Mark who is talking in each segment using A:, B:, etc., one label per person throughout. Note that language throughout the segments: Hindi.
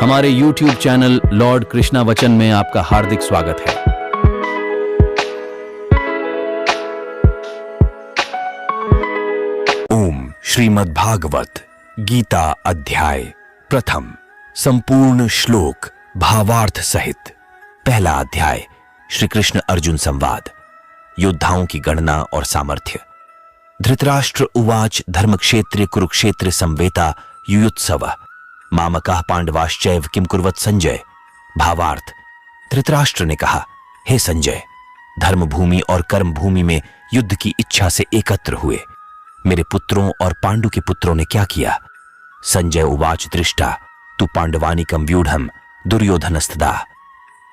A: हमारे YouTube चैनल लॉर्ड कृष्णा वचन में आपका हार्दिक स्वागत है।
B: ओम श्रीमद्भागवत गीता अध्याय प्रथम संपूर्ण श्लोक भावार्थ सहित। पहला अध्याय श्री कृष्ण अर्जुन संवाद। योद्धाओं की गणना और सामर्थ्य। धृतराष्ट्र उवाच धर्मक्षेत्रे कुरुक्षेत्र संवेता युयुत्सव मामकाः पांडवाश्चैव किम कुर्वत संजय। भावार्थ। धृतराष्ट्र ने कहा, हे संजय, धर्म भूमि और कर्म भूमि में युद्ध की इच्छा से एकत्र हुए मेरे पुत्रों और पांडु के पुत्रों ने क्या किया। संजय उवाच दृष्टा तु पांडवानिकं व्यूढ़म दुर्योधनस्तदा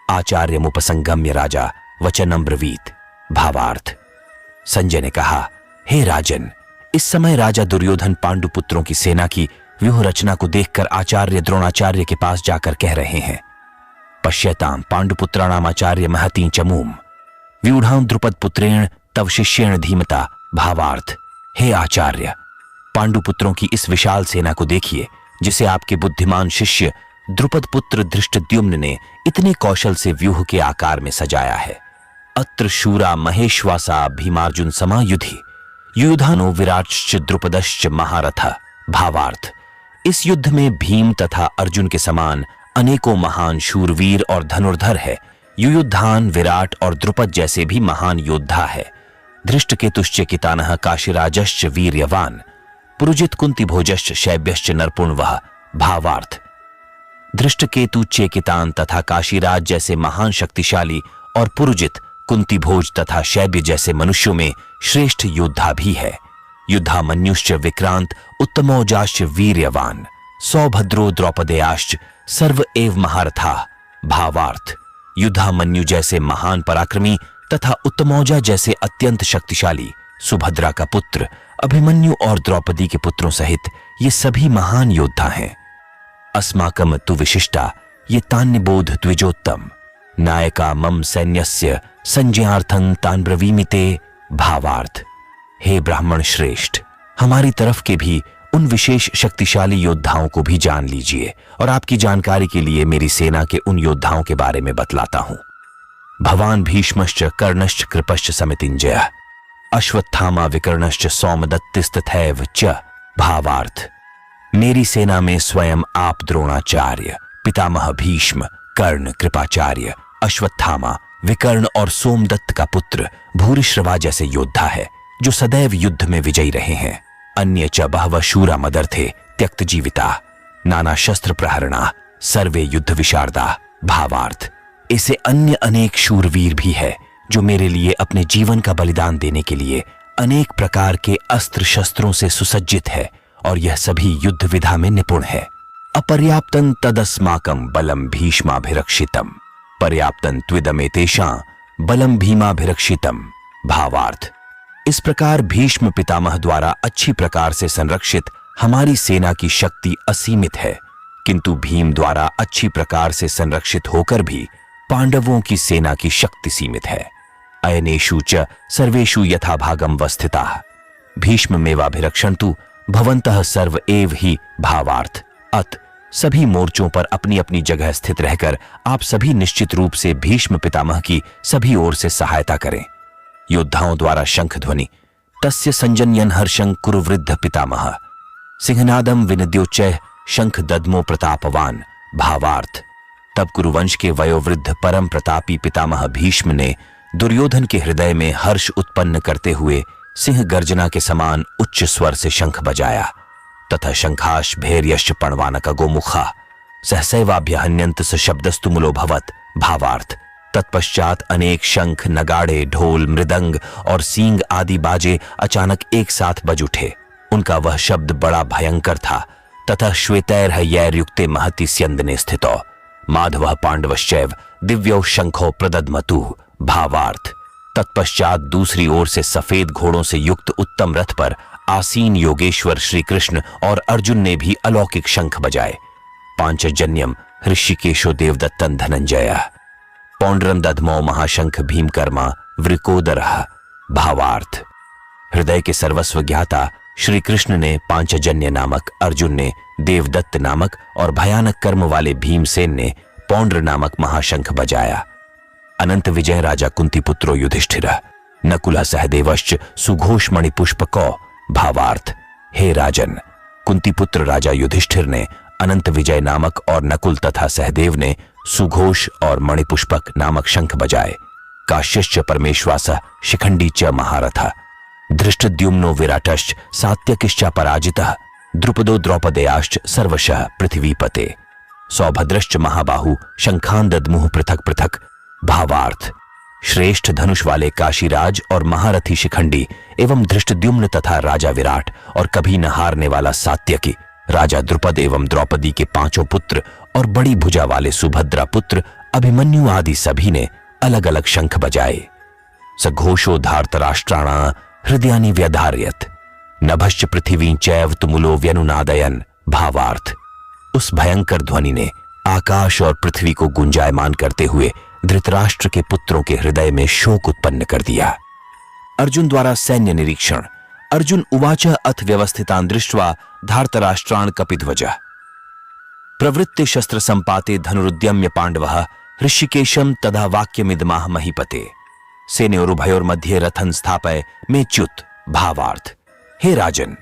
B: आचार्यमुपसंगम्य राजा वचनम ब्रवीत। भावार्थ। संजय ने कहा, हे राजन, इस समय राजा दुर्योधन पांडु पुत्रों की सेना की व्यूह रचना को देखकर आचार्य द्रोणाचार्य के पास जाकर कह रहे हैं, पश्यताम पांडुपुत्राणाम आचार्य महती चमूम व्यूढ़ां द्रुपद पुत्रेण तव शिष्येण धीमता। भावार्थ। हे आचार्य, पांडुपुत्रों की इस विशाल सेना को देखिए जिसे आपके बुद्धिमान शिष्य द्रुपद पुत्र धृष्टद्युम्न ने इतने कौशल से व्यूह के आकार में सजाया है। अत्र शूरा महेश्वासा भीमार्जुन समायुधि युधानो विराट्श्च द्रुपदश्च महारथ। भावार्थ। इस युद्ध में भीम तथा अर्जुन के समान अनेकों महान शूरवीर और धनुर्धर है। युयुधान, विराट और द्रुपद जैसे भी महान योद्धा है। धृष्टकेतुश्च कितानः काशीराजश्च वीर्यवान पुरुजित कुंती भोजश्च शैब्यश्च नरपुण्वः। भावार्थ। धृष्टकेतु, चेकितान तथा काशीराज जैसे महान शक्तिशाली और पुरुजित, कुंती भोज तथा शैब्य जैसे मनुष्यों में श्रेष्ठ योद्धा भी है। युद्धामन्युश्च विक्रांत उत्तमौजाश्च वीर्यवान सौभद्रो द्रौपदेयाश्च सर्व एव महारथा। भावार्थ। युद्धामन्यु जैसे महान पराक्रमी तथा उत्तमौजा जैसे अत्यंत शक्तिशाली सुभद्रा का पुत्र अभिमन्यु और द्रौपदी के पुत्रों सहित ये सभी महान योद्धा हैं। अस्माकम तु विशिष्टा ये तान्यबोध द्विजोत्तम नायका मम सैन्यस्य संजयार्थं तान ब्रवीमिते। भावार्थ। हे ब्राह्मण श्रेष्ठ, हमारी तरफ के भी उन विशेष शक्तिशाली योद्धाओं को भी जान लीजिए और आपकी जानकारी के लिए मेरी सेना के उन योद्धाओं के बारे में बतलाता हूं। भवान भीष्मश्च कर्णश्च कृपश्च समितिंजय अश्वत्थामा विकर्णश्च सौमदत्तिस्तथैव च। भावार्थ। मेरी सेना में स्वयं आप द्रोणाचार्य, पितामह भीष्म, कर्ण, कृपाचार्य, अश्वत्थामा, विकर्ण और सोमदत्त का पुत्र भूरिश्रवा जैसे योद्धा है जो सदैव युद्ध में विजयी रहे हैं। अन्य च बहवः शूरा मदर्थे त्यक्त जीविता नाना शस्त्र प्रहरणा सर्वे युद्ध विशारदा। भावार्थ। ऐसे अन्य अनेक शूरवीर भी है जो मेरे लिए अपने जीवन का बलिदान देने के लिए अनेक प्रकार के अस्त्र शस्त्रों से सुसज्जित है और यह सभी युद्ध विधा में निपुण है। अपर्याप्तं तदस्माकं बलम भीष्माभिरक्षितम पर्याप्तं त्विदमेतेषां बलम भीमाभिरक्षितम। भावार्थ। इस प्रकार भीष्म पितामह द्वारा अच्छी प्रकार से संरक्षित हमारी सेना की शक्ति असीमित है, किंतु भीम द्वारा अच्छी प्रकार से संरक्षित होकर भी पांडवों की सेना की शक्ति सीमित है। अयनेषु च सर्वेषु यथा भागम वस्थिताः भीष्ममेवाभिरक्षन्तु भवन्तः सर्व एव ही। भावार्थ। अत सभी मोर्चों पर अपनी अपनी जगह स्थित रहकर आप सभी निश्चित रूप से भीष्म पितामह की सभी ओर से सहायता करें। योद्धाओं द्वारा शंख ध्वनि तस्य संजन्यन हर्षं कुरु वृद्ध पितामह सिंहनादम विनद्योच्चय शंख दद्मो प्रतापवान। भावार्थ। तब कुरुवंश के वयोवृद्ध परम प्रतापी पितामह भीष्म ने दुर्योधन के हृदय में हर्ष उत्पन्न करते हुए सिंह गर्जना के समान उच्च स्वर से शंख बजाया तथा शंखाश भैर्यश्च पणवानक गोमुखा सहसैवाभ्यहन्यंत स शब्दस्तु मुलोभवत। भावार्थ। तत्पश्चात अनेक शंख, नगाड़े, ढोल, मृदंग और सींग आदि बाजे अचानक एक साथ बज उठे। उनका वह शब्द बड़ा भयंकर था तथा श्वेतैर्हयैर्युक्ते महति स्यंदने स्थितो माधवः पांडवश्चैव दिव्यौ शंखो प्रदद्मतु। भावार्थ। तत्पश्चात दूसरी ओर से सफेद घोड़ों से युक्त उत्तम रथ पर आसीन योगेश्वर श्री कृष्ण और अर्जुन ने भी अलौकिक शंख बजाए। पांचजन्यम ऋषिकेशो देवदत्तन धनंजय पौंड्रम दधमो महाशंख भीमकर्मा वृकोदरः। भावार्थ। हृदय के सर्वस्व ज्ञाता श्री कृष्ण ने पांचजन्य नामक अर्जुन ने देवदत्त नामक और भयानक कर्म वाले भीमसेन ने पौंड्र नामक महाशंख बजाया। अनंत विजय राजा कुंतीपुत्रो युधिष्ठिर नकुला सहदेवश्च सुघोष मणिपुष्पको। भावार्थ, हे राजन, कुंतीपुत्र राजा युधिष्ठिर ने अनंत विजय नामक और नकुल तथा सहदेव ने सुघोष और मणिपुष्पक नामक शंख बजाए। काश्यश्च परमेश्वासः शिखंडी च महारथ धृष्टद्युम्नो विराटश्च सात्यकिश्च पराजितः द्रुपदो द्रौपदेयाश्च सर्वशः पृथ्वीपते। सौभद्रश्च महाबाहु शंखान दद्मुः पृथक पृथक। भावार्थ, श्रेष्ठ धनुष वाले काशीराज और महारथी शिखंडी एवं धृष्टद्युम्न तथा राजा विराट और कभी न हारने वाला सात्यकी, राजा द्रुपद एवं द्रौपदी के 5 पुत्र और बड़ी भुजा वाले सुभद्रा पुत्र अभिमन्यु आदि सभी ने अलग अलग शंख बजाए। सघोषो धार्तराष्ट्राणा हृदयानि व्यधार्यत नभश्च पृथिवी चैव तुमुलो व्यनुनादयन। भावार्थ, उस भयंकर ध्वनि ने आकाश और पृथ्वी को गुंजायमान करते हुए धृतराष्ट्र के पुत्रों के हृदय में शोक उत्पन्न कर दिया। अर्जुन द्वारा सैन्य निरीक्षण। अर्जुन उवाच अथ व्यवस्थितान् दृष्ट्वा धार्तराष्ट्रान् कपिध्वजः प्रवृत्ते शस्त्र संपाते धनुरुद्यम्य पांडवः ऋषिकेशम तदा वाक्यमिदमाह महीपते सेनयोरुभयोर्मध्ये रथन स्थापय मेच्युत। भावार्थ, हे राजन,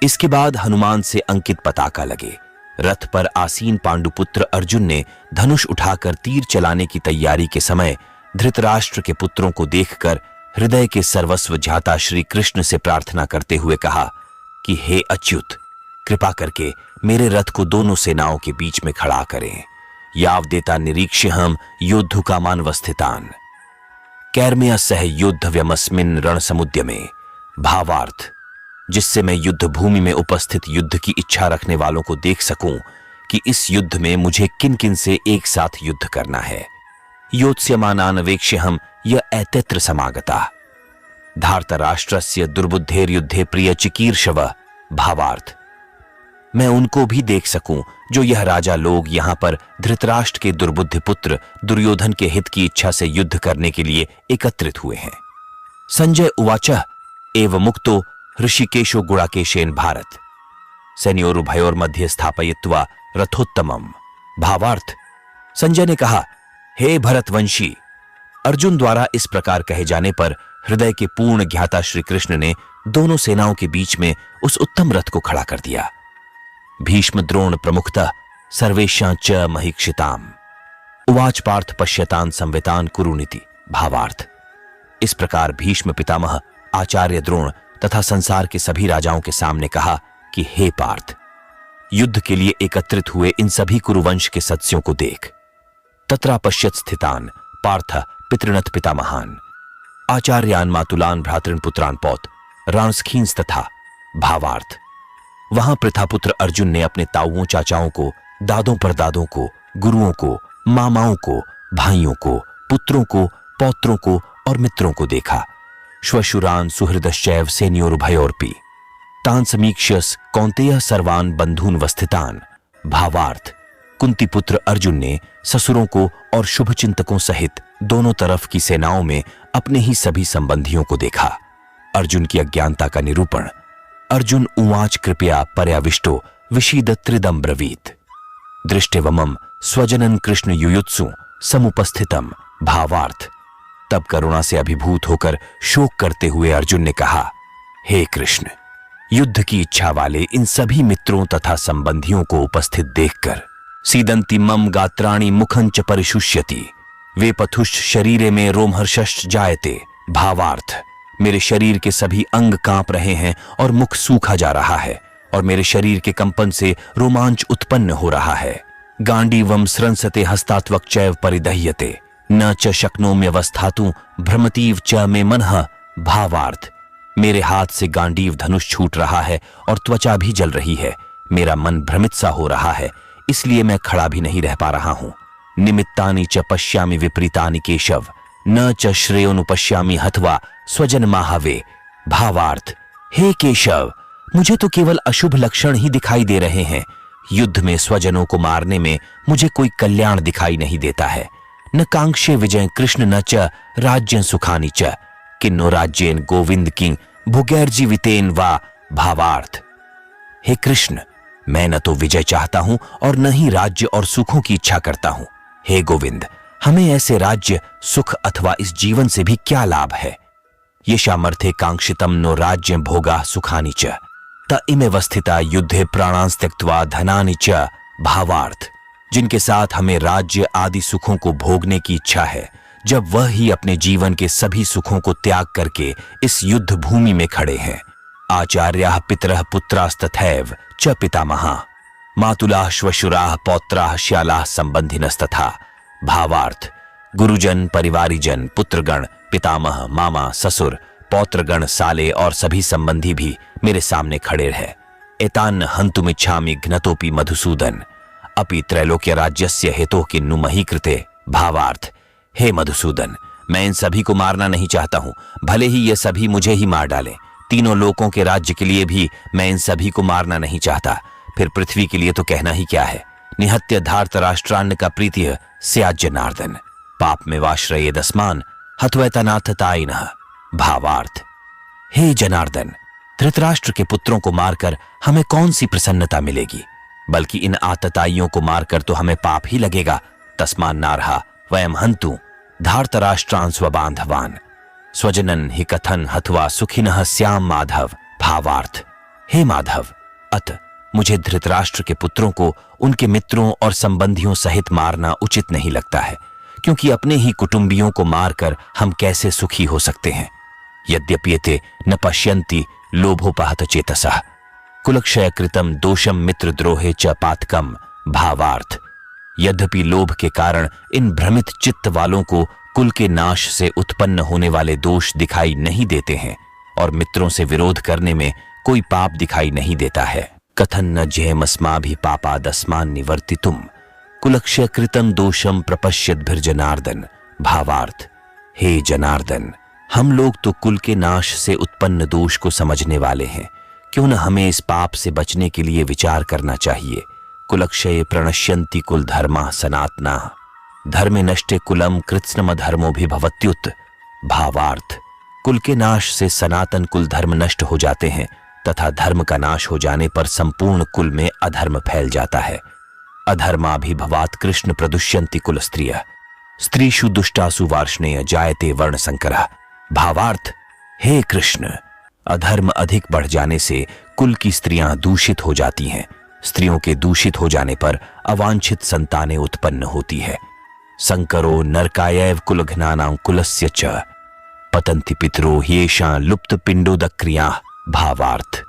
B: इसके बाद हनुमान से अंकित पताका लगे। रथ पर आसीन पांडुपुत्र अर्जुन ने धनुष उठाकर तीर चलाने की तैयारी के समय धृतराष्ट्र के पुत्रों को देखकर हृदय के सर्वस्व ज्ञाता श्री कृष्ण से प्रार्थना करते हुए कहा कि हे अच्युत, कृपा करके मेरे रथ को दोनों सेनाओं के बीच में खड़ा करें। यावदेता निरीक्ष्यहम योद्धुकामानवस्थितान् कैर्मया सह योद्धव्यमस्मिन् रण समुद्यमे। भावार्थ, जिससे मैं युद्ध भूमि में उपस्थित युद्ध की इच्छा रखने वालों को देख सकूं कि इस युद्ध में मुझे किन किन से एक साथ युद्ध करना है। योत्स्यमानान् वेक्ष्यहम् य एतत्र समागता धार्तराष्ट्रस्य दुर्बुद्धेर्युद्धे प्रिय चिकीर्षव। भावार्थ, मैं उनको भी देख सकूं जो यह राजा लोग यहां पर धृतराष्ट्र के दुर्बुद्धि पुत्र दुर्योधन के हित की इच्छा से युद्ध करने के लिए एकत्रित हुए हैं। संजय उवाच एव मुक्तो ऋषिकेशो गुणाकेशेन भारत सैन्योरुभयोर्मध्ये स्थापयित्वा रथोत्तमम्। भावार्थ, संजय ने कहा, हे भरतवंशी, अर्जुन द्वारा इस प्रकार कहे जाने पर हृदय के पूर्ण ज्ञाता श्री कृष्ण ने दोनों सेनाओं के बीच में उस उत्तम रथ को खड़ा कर दिया। भीष्म द्रोण प्रमुखतः सर्वेषां च महीक्षिताम् उवाच पार्थ पश्यतान् संवितान् कुरुनिति। भावार्थ, इस प्रकार भीष्म पितामह, आचार्य द्रोण तथा संसार के सभी राजाओं के सामने कहा कि हे पार्थ, युद्ध के लिए एकत्रित हुए इन सभी कुरुवंश के सदस्यों को देख। तत्रा पश्यत स्थितान पार्थ पितृणथ पितामहान आचार्यान मातुलान भ्रातृन पुत्रान पौत रणस्खींस तथा। भावार्थ, वहां प्रथापुत्र अर्जुन ने अपने ताऊओं चाचाओं को, दादों परदादों को, गुरुओं को, मामाओं को, भाइयों को, पुत्रों को, पौत्रों को और मित्रों को देखा। श्वशुरान सुहृदश्चैव सेनयोरुभयोरपि तान समीक्ष्यस कौन्तेय सर्वान बंधून वस्थितान। भावार्थ, कुंती पुत्र अर्जुन ने ससुरों को और शुभचिंतकों सहित दोनों तरफ की सेनाओं में अपने ही सभी संबंधियों को देखा। अर्जुन की अज्ञानता का निरूपण। अर्जुन उवाच कृपया पर्याविष्टो विषीदत्रिदं ब्रवीत दृष्टेवमं स्वजनन कृष्ण युयुत्सु समुपस्थितम। भावार्थ, तब करुणा से अभिभूत होकर शोक करते हुए अर्जुन ने कहा, हे कृष्ण, युद्ध की इच्छा वाले इन सभी मित्रों तथा संबंधियों को उपस्थित देखकर सीदंती मम गात्राणि मुखं च परिशुष्यति वे पथुश्च शरीरे में रोमहर्षश्च जायते। भावार्थ, मेरे शरीर के सभी अंग कांप रहे हैं और मुख सूखा जा रहा है और मेरे शरीर के कंपन से रोमांच उत्पन्न हो रहा है। गांडीवम स्रंसते हस्तात्वक चैव परिदह्यते न च शक्नोम्यवस्थातु भ्रमतीव च मे मनः। भावार्थ, मेरे हाथ से गांडीव धनुष छूट रहा है और त्वचा भी जल रही है। मेरा मन भ्रमित सा हो रहा है, इसलिए मैं खड़ा भी नहीं रह पा रहा हूं। निमित्तानि च पश्यामि विपरीतानि केशव न च श्रेयोनुपश्यामि हत्वा स्वजन माहवे। भावार्थ, हे केशव, मुझे तो केवल अशुभ लक्षण ही दिखाई दे रहे हैं। युद्ध में स्वजनों को मारने में मुझे कोई कल्याण दिखाई नहीं देता है। न कांक्षे विजय कृष्ण न च राज्यं सुखानि च किन्नो राज्येन गोविंद की भुगैर्जीवितेन वा। भावार्थ, हे कृष्ण, मैं न तो विजय चाहता हूं और न ही राज्य और सुखों की इच्छा करता हूं। हे गोविंद, हमें ऐसे राज्य सुख अथवा इस जीवन से भी क्या लाभ है? येषामर्थे कांक्षितम नो राज्यं भोगा सुखानि च त इमेव स्थिता युद्धे प्राणांस त्यक्त्वा धनानि च। भावार्थ, जिनके साथ हमें राज्य आदि सुखों को भोगने की इच्छा है, जब वह ही अपने जीवन के सभी सुखों को त्याग करके इस युद्ध भूमि में खड़े हैं। आचार्याः पितरः पुत्रास्तथैव च पितामहाः मातुलाः श्वशुराः पौत्राः श्यालाः संबंधिनस्तथा। भावार्थ, गुरुजन, परिवारीजन, पुत्रगण, पितामह, मामा, ससुर, पौत्रगण, साले और सभी संबंधी भी मेरे सामने खड़े रहे। एतान्न हन्तुमिच्छामि घ्नतोपि मधुसूदन अपि त्रैलोक्य राज्यस्य हेतोः किन्नु मही कृते। भावार्थ, हे मधुसूदन, मैं इन सभी को मारना नहीं चाहता हूं, भले ही ये सभी मुझे ही मार डालें। तीनों लोकों के राज्य के लिए भी मैं इन सभी को मारना नहीं चाहता, फिर पृथ्वी के लिए तो कहना ही क्या है। निहत्य धार्तराष्ट्रान्न का प्रीतिः स्यात् जनार्दन पाप में वाश्रये दस्मान हत्वैतनाथतायिनः। भावार्थ, हे जनार्दन, धृतराष्ट्र के पुत्रों को मारकर हमें कौन सी प्रसन्नता मिलेगी, बल्कि इन आतताइयों को मारकर तो हमें पाप ही लगेगा। तस्मान् नारहा वयम हन्तु धार्तराष्ट्रान् स्वबान्धवान् स्वजनन हि कथन हत्वा सुखिनः स्याम माधव। भावार्थ, हे माधव, अत मुझे धृतराष्ट्र के पुत्रों को उनके मित्रों और संबंधियों सहित मारना उचित नहीं लगता है, क्योंकि अपने ही कुटुंबियों को मारकर हम कैसे सुखी हो सकते हैं। यद्यप्येते न पश्यन्ति लोभोपहत चेतसः कुलक्षय कृतम दोषम मित्रद्रोहे च पातकम। भावार्थ, यद्यपि लोभ के कारण इन भ्रमित चित्त वालों को कुल के नाश से उत्पन्न होने वाले दोष दिखाई नहीं देते हैं और मित्रों से विरोध करने में कोई पाप दिखाई नहीं देता है। कथन न जयमस्माभि पापादस्मान् निवर्तितुम कुलक्षय कृतम दोषम प्रपश्यद्भिर्जनार्दन। भावार्थ, हे जनार्दन, हम लोग तो कुल के नाश से उत्पन्न दोष को समझने वाले हैं, क्यों न हमें इस पाप से बचने के लिए विचार करना चाहिए। कुलक्षये प्रणश्यन्ति कुल धर्मा सनातना धर्मे नष्टे कुलम कृत्स्नम धर्मो भी भवत्युत। भावार्थ, कुल के नाश से सनातन कुल धर्म नष्ट हो जाते हैं तथा धर्म का नाश हो जाने पर संपूर्ण कुल में अधर्म फैल जाता है। अधर्माभिभवात् कृष्ण प्रदुष्यन्ति कुल स्त्रियः स्त्रीषु दुष्टासु वार्ष्णेय जायते वर्ण संकरः। भावार्थ, हे कृष्ण, अधर्म अधिक बढ़ जाने से कुल की स्त्रियां दूषित हो जाती हैं। स्त्रियों के दूषित हो जाने पर अवांछित संतानें उत्पन्न होती है। संकरो नरकायैव कुलघ्नानां कुलस्य च पतन्ति पितरो ह्येषां लुप्त पिंडोदक क्रियाः। भावार्थ,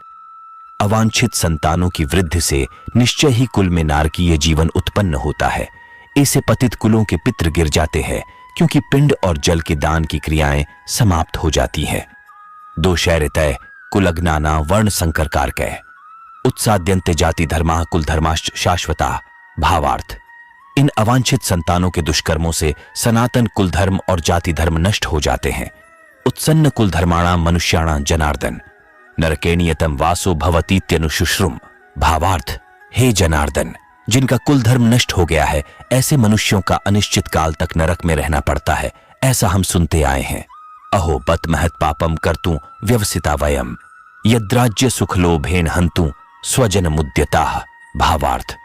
B: अवांछित संतानों की वृद्धि से निश्चय ही कुल में नारकीय जीवन उत्पन्न होता है। ऐसे पतित कुलों के पितृ गिर जाते हैं, क्योंकि पिंड और जल के दान की क्रियाएं समाप्त हो जाती हैं। दोषैरितय कुलग्नाना वर्ण संकर कारकय उत्साद्यन्ते जाति धर्मा कुल धर्माश्च शाश्वता। भावार्थ, इन अवांछित संतानों के दुष्कर्मों से सनातन कुल धर्म और जाति धर्म नष्ट हो जाते हैं। उत्सन्न कुल धर्माणां मनुष्याणां जनार्दन नरकेणियतम वासो भवतीत्यनुशुश्रुम। भावार्थ, हे जनार्दन, जिनका कुल धर्म नष्ट हो गया है, ऐसे मनुष्यों का अनिश्चित काल तक नरक में रहना पड़ता है, ऐसा हम सुनते आए हैं। अहो बत महत पापम कर्तुं व्यवसिता वयम यद्राज्य सुखलोभेन हन्तु स्वजन मुद्यताः। भावार्थ,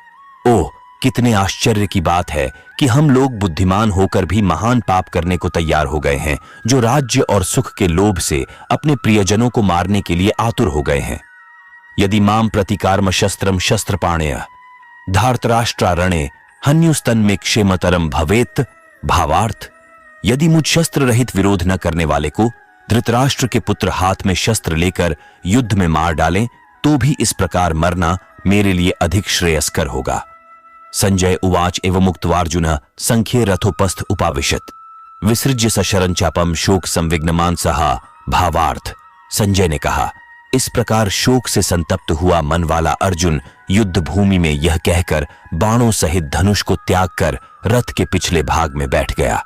B: ओह कितने आश्चर्य की बात है कि हम लोग बुद्धिमान होकर भी महान पाप करने को तैयार हो गए हैं, जो राज्य और सुख के लोभ से अपने प्रियजनों को मारने के लिए आतुर हो गए हैं। यदि माम प्रतिकारम शस्त्रम शस्त्रपाणय धार्तराष्ट्रारणे हन्युस्तन्मे क्षेमतरम भवेत्। भावार्थ, यदि मुझ शस्त्र रहित विरोध न करने वाले को धृतराष्ट्र के पुत्र हाथ में शस्त्र लेकर युद्ध में मार डालें, तो भी इस प्रकार मरना मेरे लिए अधिक श्रेयस्कर होगा। संजय उवाच एवं मुक्त्वार्जुनः संख्ये रथोपस्थ उपाविशत् विसृज्य सशरं चापम शोक संविघ्नमान सहा। भावार्थ, संजय ने कहा, इस प्रकार शोक से संतप्त हुआ मन वाला अर्जुन युद्ध भूमि में यह कहकर बाणों सहित धनुष को त्याग कर रथ के पिछले भाग में बैठ गया।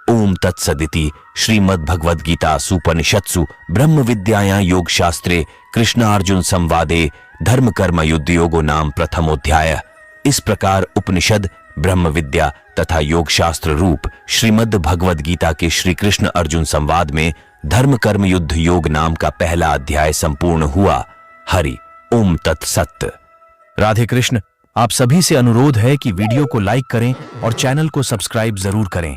B: ओम तत्सदिति श्रीमद्भगवद्गीता सुपनिषत्सु ब्रह्म विद्यायां योग शास्त्रे कृष्णार्जुन संवादे धर्म कर्म युद्ध योगो नाम प्रथमोध्याय। इस प्रकार उपनिषद, ब्रह्म विद्या तथा योग शास्त्र रूप श्रीमद् भगवद गीता के श्री कृष्ण अर्जुन संवाद में धर्म कर्म युद्ध योग नाम का पहला अध्याय संपूर्ण हुआ। हरि ओम तत्सत। राधे कृष्ण। आप सभी से अनुरोध है कि वीडियो को लाइक करें और चैनल को सब्सक्राइब जरूर करें।